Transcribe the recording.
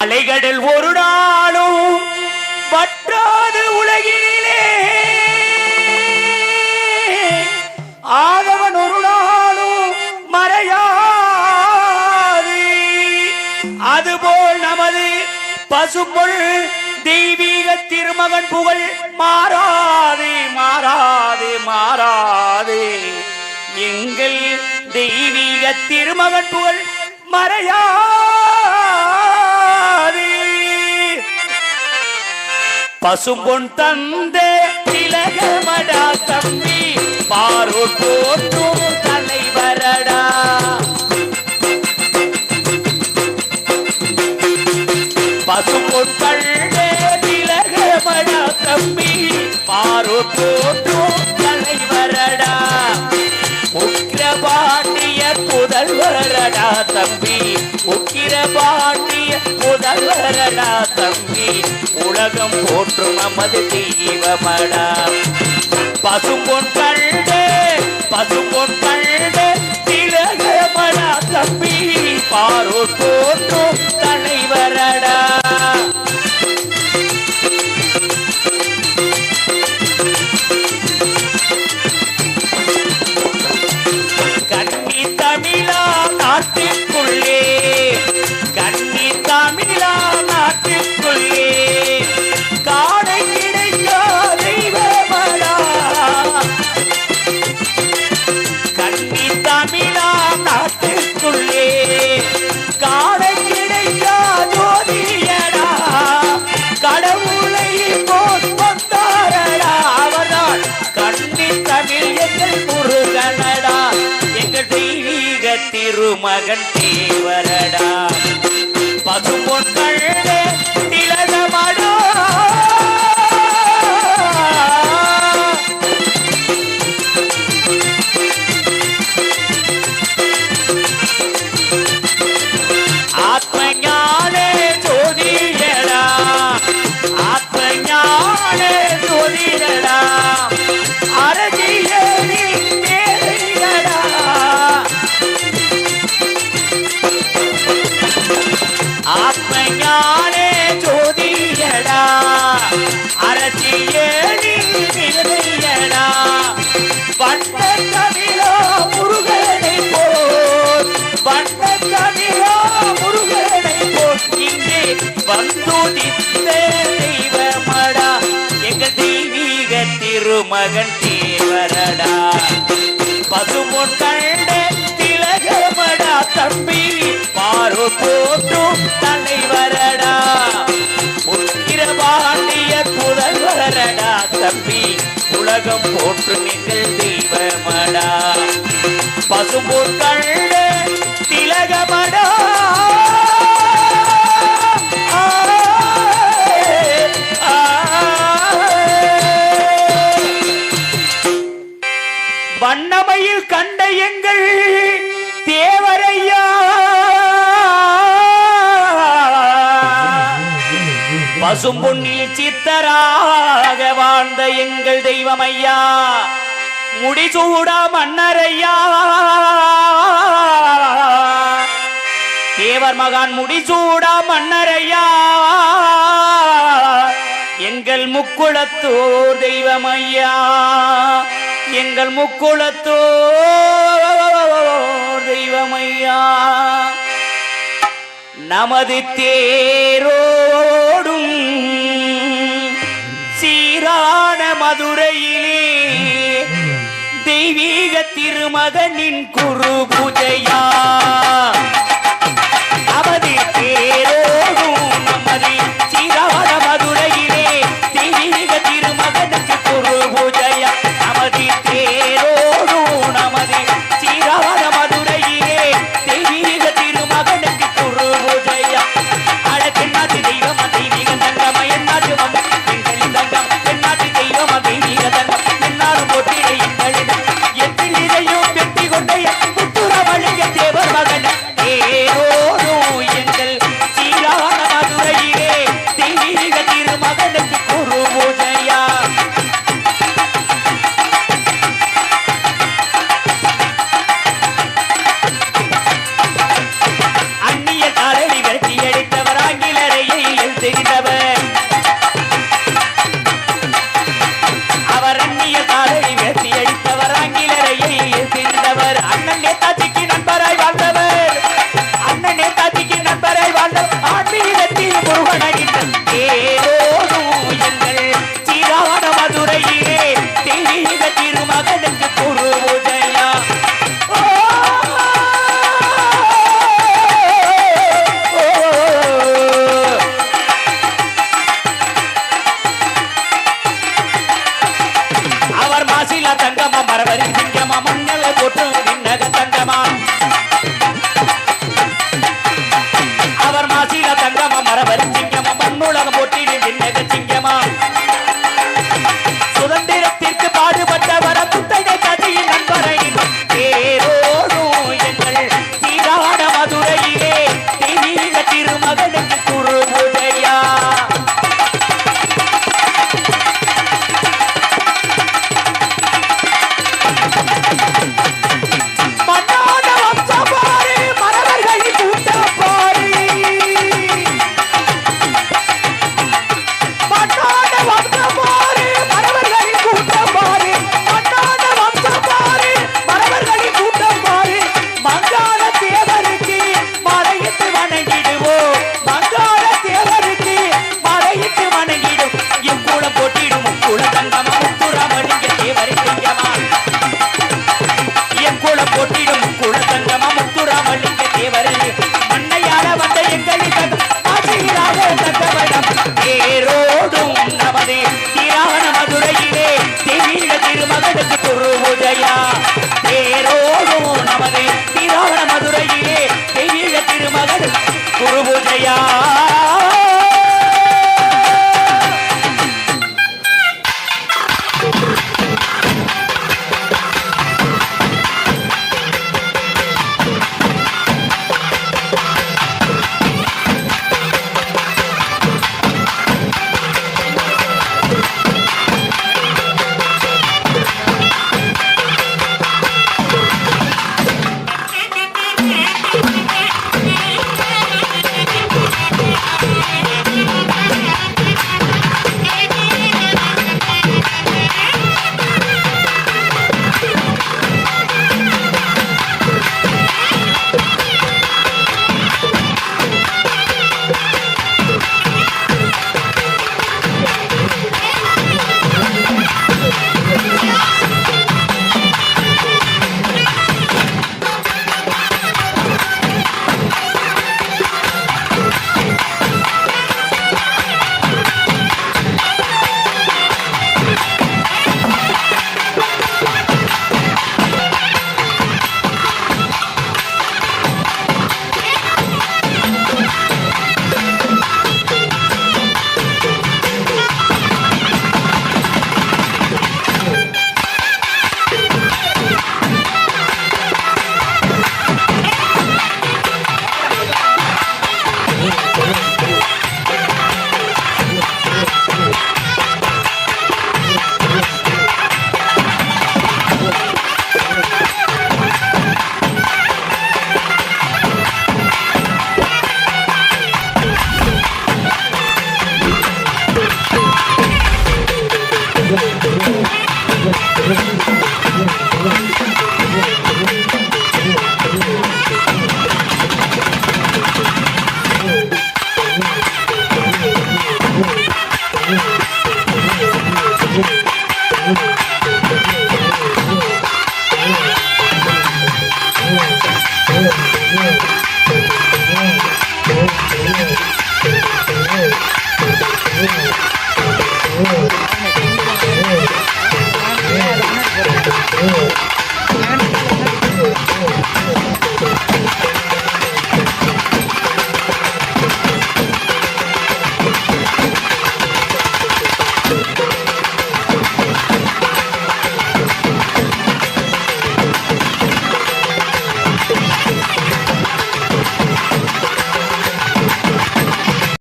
அலைகடல் ஒரு நாளும் வற்றாது உலகினிலே ஆதவன் ஒரு நாளும் மறையாது. அதுபோல் நமது பசும்பொல் தெய்வீக திருமகன் புகழ் மாறாது மாறாது மாறாது. எங்கள் தெய்வீக திருமகன் புகழ் மறையாது. பசும்பொன் தந்தே திலகமடா தம்பி பாரூர் போற்றும் தலைவரடா. பசும்பொன் தந்தே திலகமடா தம்பி பாரூர் போற்றும் தலைவரடா. உக்கிரபாண்டிய முதல்வரடா தம்பி உக்கிரபாண்டிய முதல்வரடா தம்பி உலகம் போற்றும் நமது தெய்வமடா. பசும்பொன் கண்டே திலகமடா தம்பி பாரூர் போற்றும் தலைவரடா. கன்னி தமிழா நாட்டுக்குள்ளே கன்னி தமிழா நாட்டுக்குள்ளே காணை கிடைக்கா தெய்வமடா. கன்னி தமிழா நாட்டுக்குள்ளே காணை கிடைக்கா ஜோதியடா. கடவுளை போல் வந்தாரடா அவர்தான் கன்னி தமிழ் எங்கள் முருகனடா. எங்கள் தெய்வீக திருமகன் தேவரடா. பசும்பொன் கண்டே திலகமடா. ஆத்மஞானே ஜோதியடா ஆத்மஞானே ஜோதியடா. அரசியலி தேவையடா. ஆத்மஞானே ஜோதியடா அரசியலி தேவையடா. வண்ண கவிழா முருகனை போல் வண்ண கவிழா முருகனை போல் இங்கே வந்துதித்த தெய்வமடா. எங்கள் தெய்வீக திருமகன் தேவரடா. பசும்பொன் கண்டே திலகமடா தம்பி பாரூர் போற்றும் தலைவரடா. உக்கிரபாண்டிய புதல்வரடா தம்பி உலகம் போற்றும் எங்கள் தெய்வமடா. பசும்பொன் கண்டே திலகமடா. வண்ணமையில் கண்ட எங்கள் தேவரையா பசும்பொன்னில் சித்தராக வாழ்ந்த எங்கள் தெய்வமையா. முடிசூடா மன்னரையா தேவர் மகான் முடிசூடா மன்னரையா. எங்கள் முக்குளத்தோர் தெய்வமையா எங்கள் முக்குளத்தோர் தெய்வமையா. நமது தேரோடும் சீரான மதுரையிலே தெய்வீக திருமகனின் குரு பூஜையா. நமது தேரோடும் நமது சீரான மதுரையிலே தெய்வீக திருமகனுக்கு குரு பூஜையா. நமது தேரோடும் நமது சீரான மதுரையிலே தெய்வீக திருமகனுக்கு குரு பூஜையா. அழகென்னாட்டு தெய்வம் தெய்வீக தங்கம் என்னாட்டு மகன் எங்களின் தங்கம் என்னாட்டு தெய்வம் தெய்வீக தங்கம் என்னாலும் போட்டிட எங்களிடம் எத்தின் இதையும் வெற்றி கொண்ட புத்துர வழிக தேவ மரவரி சிங்கமா மண்ணல போட்டு விண்ணக தங்கமா அவர் மாசில தங்கமா மரவரி சிங்கமா மண்ணுலகம் போட்டிடு விண்ணக சிங்கமா சுதந்திரத்திற்கு பாடுபட்டவர புத்தகை கட்சியின் நண்பரை தேரோடும் எங்கள் சீரான மதுரையிலே தெய்வீக திருமகனுக்கு குருபூஜையா மன்னான வம்சம் பாரு மரவர்களின் கூட்டம் பாரு மன்னான வம்சம் பாரு மரவர்களின் கூட்டம் பாரு மன்னான வம்சம் பாரு மரவர்களின் கூட்டம் பாரு மங்காள தேவருக்கு மலையிட்டு வணங்கிடுவோம் மங்காள தேவருக்கு மலையிட்டு வணங்கிடும் இக்குளம் போட்டிடும் குல தங்கமா முத்துராமலிங்க தேவர் சிங்கமா எக்குளம் போட்டிடும் குல தங்கமா முத்துராமலிங்க தேவர் மண்ணையாள வந்த எங்களின் ஆசையிலாக தங்கவடம் தேரோடும் நமது சீரான மதுரையிலே தெய்வீக திருமகனுக்கு குருபூஜையா தேரோடும் நமது சீரான மதுரையிலே தெய்வீக திருமகனுக்கு குருபூஜையா Oh.